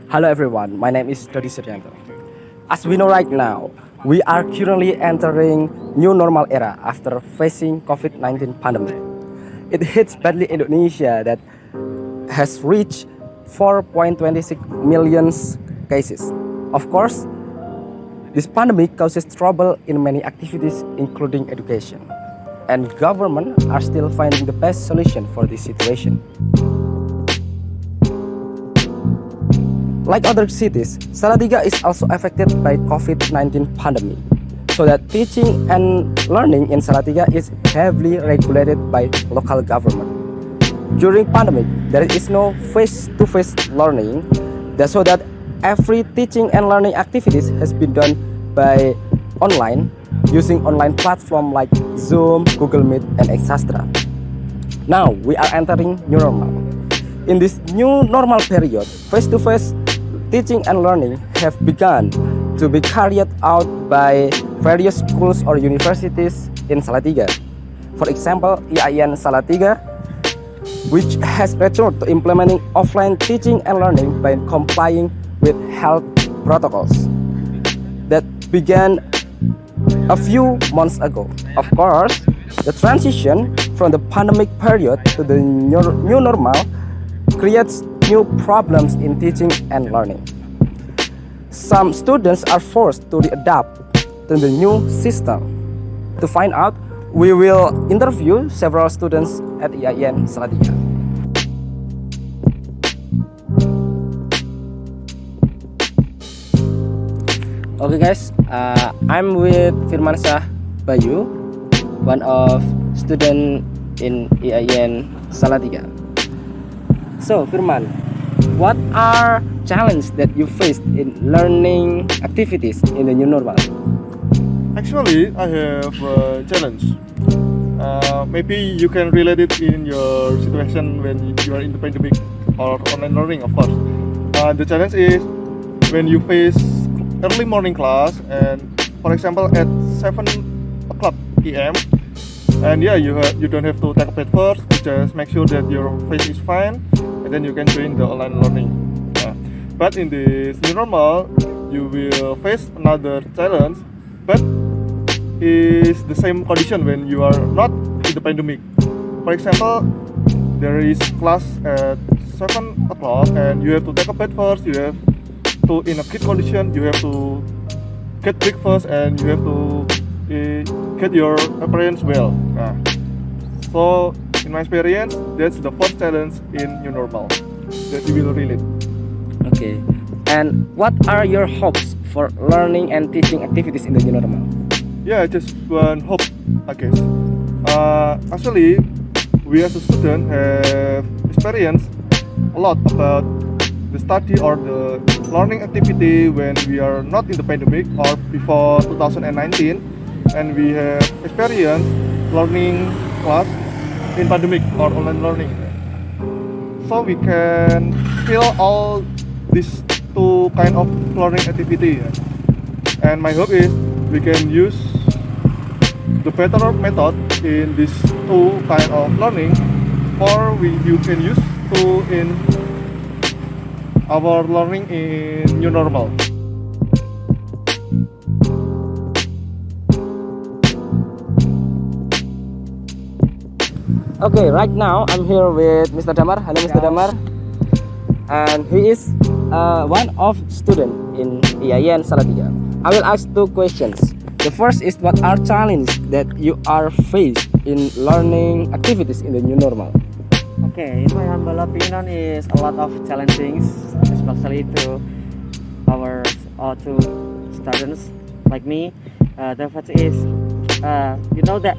Hello everyone, my name is Dodi Suryanto. As we know right now, we are currently entering new normal era after facing COVID-19 pandemic. It hits badly Indonesia that has reached 4.26 million cases. Of course, this pandemic causes trouble in many activities including education. And government are still finding the best solution for this situation. Like other cities, Salatiga is also affected by COVID-19 pandemic, so that teaching and learning in Salatiga is heavily regulated by local government. During pandemic, there is no face-to-face learning, so that every teaching and learning activities has been done by online, using online platform like Zoom, Google Meet, and etc. Now we are entering new normal. In this new normal period, face-to-face teaching and learning have begun to be carried out by various schools or universities in Salatiga. For example, IAIN Salatiga, which has returned to implementing offline teaching and learning by complying with health protocols that began a few months ago. Of course, the transition from the pandemic period to the new normal creates new problems in teaching and learning. Some students are forced to adapt to the new system. To find out, we will interview several students at IAIN Salatiga. Okay guys, I'm with Firmansyah Bayu, one of student in IAIN Salatiga. So Firman, what are challenges that you faced in learning activities in the new normal? Actually, I have a challenge. Maybe you can relate it in your situation when you are in the pandemic or online learning, of course. The challenge is when you face early morning class and, for example, at 7 o'clock p.m. And yeah, you don't have to take a bed first. You just make sure that your face is fine, and then you can join the online learning. But in this new normal, you will face another challenge, but it's the same condition when you are not in the pandemic. For example, there is class at 7 o'clock and you have to take a bed first, you have to, in a good condition, you have to get breakfast and you have to get your appearance well. So in my experience, that's the first challenge in new normal that you will relate. Okay, and what are your hopes for learning and teaching activities in the new normal? Yeah, just one hope, I guess. Actually, we as a student have experienced a lot about the study or the learning activity when we are not in the pandemic or before 2019, and we have experienced learning class in pandemic or online learning. So we can feel all these two kind of learning activity, and my hope is we can use the better method in these two kind of learning, or you can use to in our learning in new normal. Okay, right now I'm here with Mr. Damar. Hello, Mr. Damar. And he is one of student in IAIN Salatiga. I will ask two questions. The first is, what are challenges that you are faced in learning activities in the new normal? Okay, in my humble opinion, is a lot of challenging, especially to our to students like me. The first is, you know that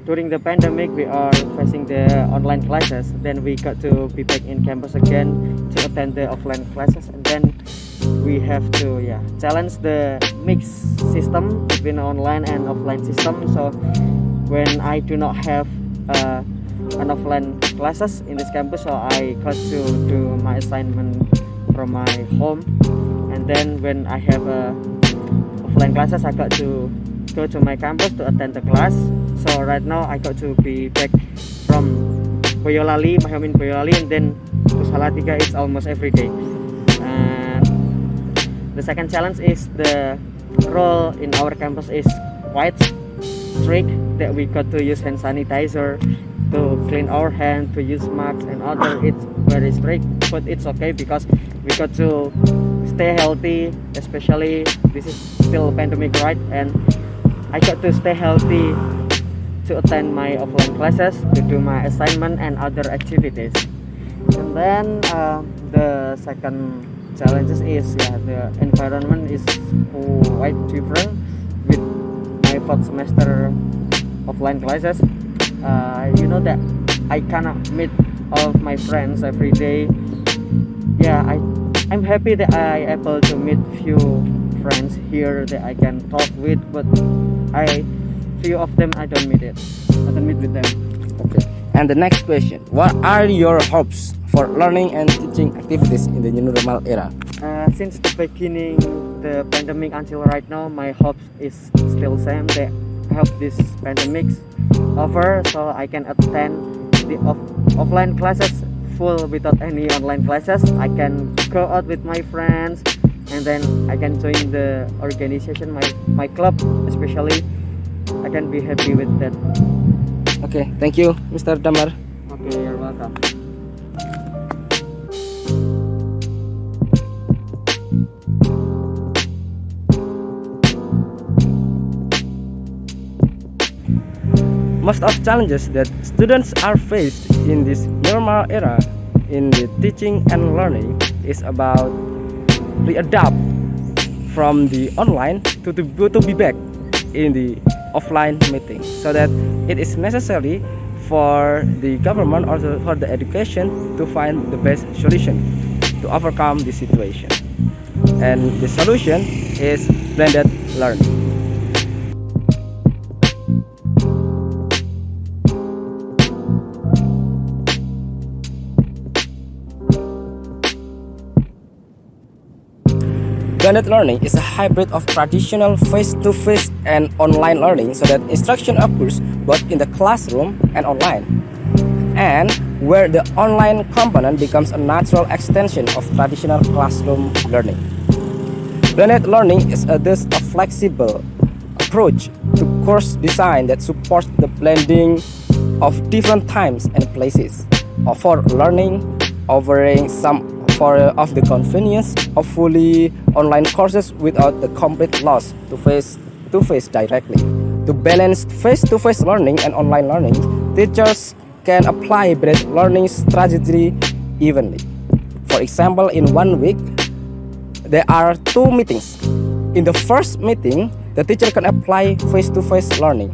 during the pandemic we are facing the online classes. Then we got to be back in campus again to attend the offline classes, and then we have to challenge the mixed system between online and offline system. So when I do not have an offline classes in this campus, so I got to do my assignment from my home, and then when I have offline classes, I got to go to my campus to attend the class. So right now I got to be back from Boyolali, my home in Boyolali, and then to Salatiga it's almost every day. And the second challenge is the role in our campus is quite strict, that we got to use hand sanitizer, to clean our hand, to use masks and other. It's very strict, but it's okay because we got to stay healthy, especially this is still pandemic, right? And I got to stay healthy to attend my offline classes, to do my assignment and other activities. And then the second challenges is the environment is quite different with my fourth semester offline classes. You know that I cannot meet all of my friends every day. I'm happy that I able to meet few friends here that I can talk with, but few of them I don't meet with them. Okay. And the next question: what are your hopes for learning and teaching activities in the new normal era? Since the beginning the pandemic until right now, my hopes is still same, that I hope this pandemic over so I can attend the offline classes full without any online classes. I can go out with my friends, and then I can join the organization, my club especially. I can be happy with that. Okay, thank you, Mr. Damar. Okay, you're welcome. Most of challenges that students are faced in this normal era in the teaching and learning is about readapt from the online to be back in the offline meeting, so that it is necessary for the government or for the education to find the best solution to overcome the situation, and the solution is blended learning. Blended learning is a hybrid of traditional face-to-face and online learning, so that instruction occurs both in the classroom and online, and where the online component becomes a natural extension of traditional classroom learning. Blended learning is thus a flexible approach to course design that supports the blending of different times and places for learning, offering some of the convenience of fully online courses without the complete loss to face-to-face directly. To balance face-to-face learning and online learning, teachers can apply blended learning strategy evenly. For example, in 1 week, there are 2 meetings. In the first meeting, the teacher can apply face-to-face learning,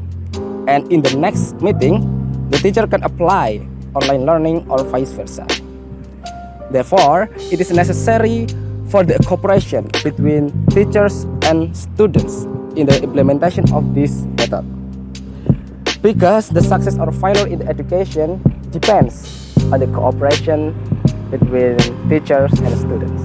and in the next meeting, the teacher can apply online learning or vice versa. Therefore, it is necessary for the cooperation between teachers and students in the implementation of this method, because the success or failure in the education depends on the cooperation between teachers and students.